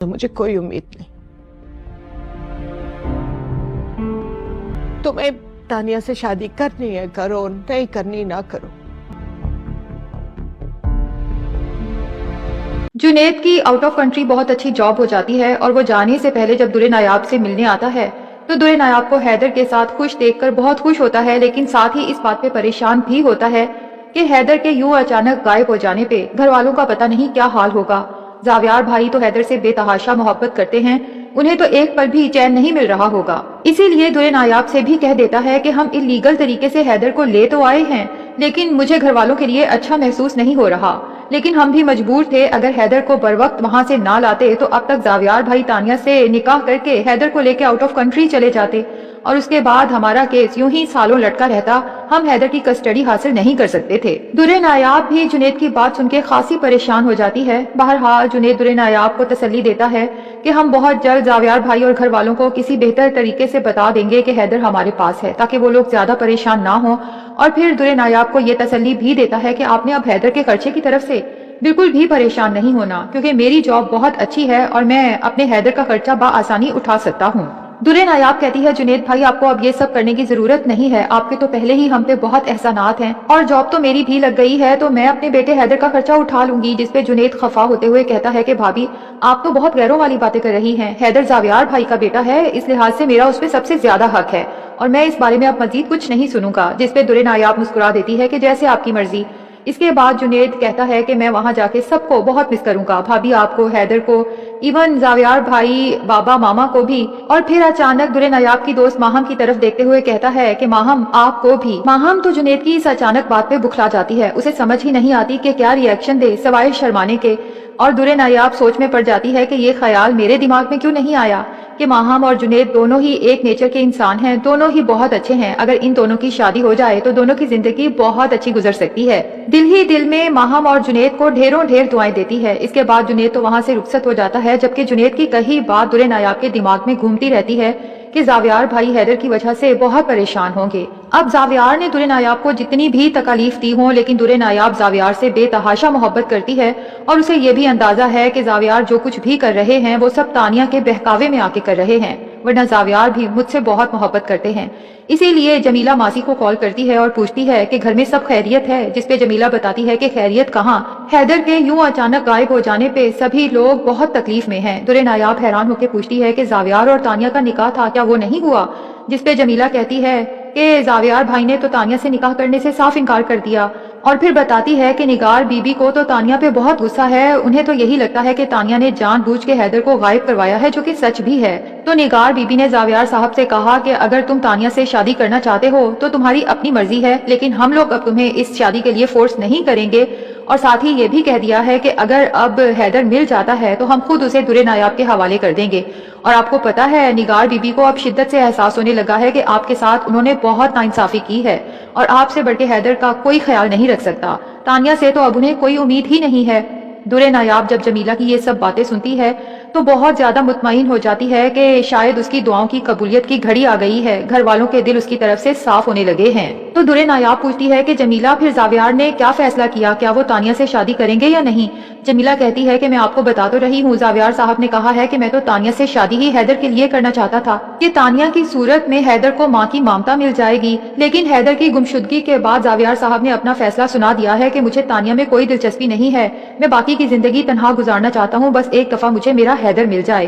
तो मुझे कोई उम्मीद नहीं। तुम्हें तानिया से शादी करनी है करो, नहीं करनी ना करो। जुनैद की आउट ऑफ कंट्री बहुत अच्छी जॉब हो जाती है और वो जाने से पहले जब दुरे नायाब से मिलने आता है तो दुरे नायाब को हैदर के साथ खुश देखकर बहुत खुश होता है, लेकिन साथ ही इस बात पे परेशान भी होता है कि हैदर के यूं अचानक गायब हो जाने पे घर वालों का पता नहीं क्या हाल होगा। जावियार भाई तो हैदर से बेतहाशा मोहब्बत करते हैं, उन्हें तो एक पल भी चैन नहीं मिल रहा होगा। इसीलिए दुरे नायाब से भी कह देता है कि हम इलीगल तरीके से हैदर को ले तो आए हैं, लेकिन मुझे घर वालों के लिए अच्छा महसूस नहीं हो रहा, लेकिन हम भी मजबूर थे। अगर हैदर को बर वक्त वहाँ से ना लाते तो अब तक जावियार भाई तानिया से निकाह करके हैदर को लेके आउट ऑफ कंट्री चले जाते और उसके बाद हमारा केस यूं ही सालों लटका रहता, हम हैदर की कस्टडी हासिल नहीं कर सकते थे। दुरे नायाब भी जुनैद की बात सुनके खासी परेशान हो जाती है। बहरहाल जुनैद दुरे नायाब को तसल्ली देता है कि हम बहुत जल्द जावियार भाई और घर वालों को किसी बेहतर तरीके से बता देंगे कि हैदर हमारे पास है, ताकि वो लोग ज्यादा परेशान ना हो। और फिर दुरे नायाब को ये तसल्ली भी देता है कि आपने अब हैदर के खर्चे की तरफ से बिल्कुल भी परेशान नहीं होना, क्योंकि मेरी जॉब बहुत अच्छी है और मैं अपने हैदर का खर्चा बआसानी उठा सकता हूँ। दुरे नायाब कहती है, जुनैद भाई आपको अब ये सब करने की जरूरत नहीं है, आपके तो पहले ही हम पे बहुत एहसानात हैं और जॉब तो मेरी भी लग गई है, तो मैं अपने बेटे हैदर का खर्चा उठा लूंगी। जिसपे जुनैद खफा होते हुए कहता है कि भाभी आप तो बहुत गैरों वाली बातें कर रही हैं, हैदर जावियार भाई का बेटा है, इस लिहाज से मेरा उस पर सबसे ज्यादा हक है और मैं इस बारे में अब मजीद कुछ नहीं सुनूंगा। जिसपे दुरे नायाब मुस्कुरा देती है कि जैसे आपकी मर्जी। इसके बाद जुनैद कहता है कि मैं वहां जाके सबको बहुत मिस करूंगा, भाभी आपको, हैदर को, इवन जावियार भाई, बाबा, मामा को भी। और फिर अचानक दुरे नायाब की दोस्त माहम की तरफ देखते हुए कहता है कि माहम आपको भी। माहम तो जुनैद की इस अचानक बात पे बुखला जाती है, उसे समझ ही नहीं आती कि क्या रिएक्शन दे सवाए शर्माने के। और दुरे नायाब सोच में पड़ जाती है कि ये ख्याल मेरे दिमाग में क्यों नहीं आया कि माहम और जुनैद दोनों ही एक नेचर के इंसान हैं, दोनों ही बहुत अच्छे हैं। अगर इन दोनों की शादी हो जाए तो दोनों की जिंदगी बहुत अच्छी गुजर सकती है। दिल ही दिल में माहम और जुनैद को ढेरों ढेर दुआएं देती है। इसके बाद जुनैद तो वहाँ से रुखसत हो जाता है, जबकि जुनैद की कई बात दुरे नायाब के दिमाग में घूमती रहती है कि जावियार भाई हैदर की वजह से बहुत परेशान होंगे। अब जावियार ने दुरे नायाब को जितनी भी तकलीफ दी हो, लेकिन दुरे नायाब जावियार से बेतहाशा मोहब्बत करती है और उसे ये भी अंदाजा है कि जावियार जो कुछ भी कर रहे हैं वो सब तानिया के बहकावे में आके कर रहे हैं, वरना जावियार भी मुझसे बहुत मोहब्बत करते हैं। इसीलिए जमीला मासी को कॉल करती है और पूछती है कि घर में सब खैरियत है, जिसपे जमीला बताती है कि खैरियत कहाँ, हैदर के यूं अचानक गायब हो जाने पे सभी लोग बहुत तकलीफ में हैं। दुरे नायाब हैरान होकर पूछती है कि जावियार और तानिया का निकाह था, क्या वो नहीं हुआ? जिसपे जमीला कहती है कि जावियार भाई ने तो तानिया से निकाह करने से साफ इनकार कर दिया और फिर बताती है कि निगार बीबी को तो तानिया पे बहुत गुस्सा है, उन्हें तो यही लगता है कि तानिया ने जानबूझ के हैदर को गायब करवाया है, जो कि सच भी है। तो निगार बीबी ने जावियार साहब से कहा कि अगर तुम तानिया से शादी करना चाहते हो तो तुम्हारी अपनी मर्जी है, लेकिन हम लोग अब तुम्हें इस शादी के लिए फोर्स नहीं करेंगे। और साथ ही ये भी कह दिया है कि अगर अब हैदर मिल जाता है तो हम खुद उसे दुरे नायाब के हवाले कर देंगे। और आपको पता है निगार बीबी को अब शिद्दत से एहसास होने लगा है कि आपके साथ उन्होंने बहुत नाइंसाफी की है और आपसे बढ़ के हैदर का कोई ख्याल नहीं रख सकता। तानिया से तो अब उन्हें कोई उम्मीद ही नहीं है। दुरे नायाब जब जमीला की ये सब बातें सुनती है तो बहुत ज्यादा मुतमईन हो जाती है कि शायद उसकी दुआओं की कबूलियत की घड़ी आ गई है, घर वालों के दिल उसकी तरफ से साफ होने लगे हैं। तो दुरे नायाब पूछती है कि जमीला फिर जावियार ने क्या फैसला किया, क्या वो तानिया से शादी करेंगे या नहीं? जमीला कहती है कि मैं आपको बता तो रही हूँ, जावियार साहब ने कहा है कि मैं तो तानिया से शादी ही हैदर के लिए करना चाहता था कि तानिया की सूरत में हैदर को माँ की ममता मिल जाएगी, लेकिन हैदर की गुमशुदगी के बाद जावियार साहब ने अपना फैसला सुना दिया है कि मुझे तानिया में कोई दिलचस्पी नहीं है, मैं बाकी की जिंदगी तन्हा गुजारना चाहता हूँ, बस एक दफा मुझे मेरा हैदर मिल जाए।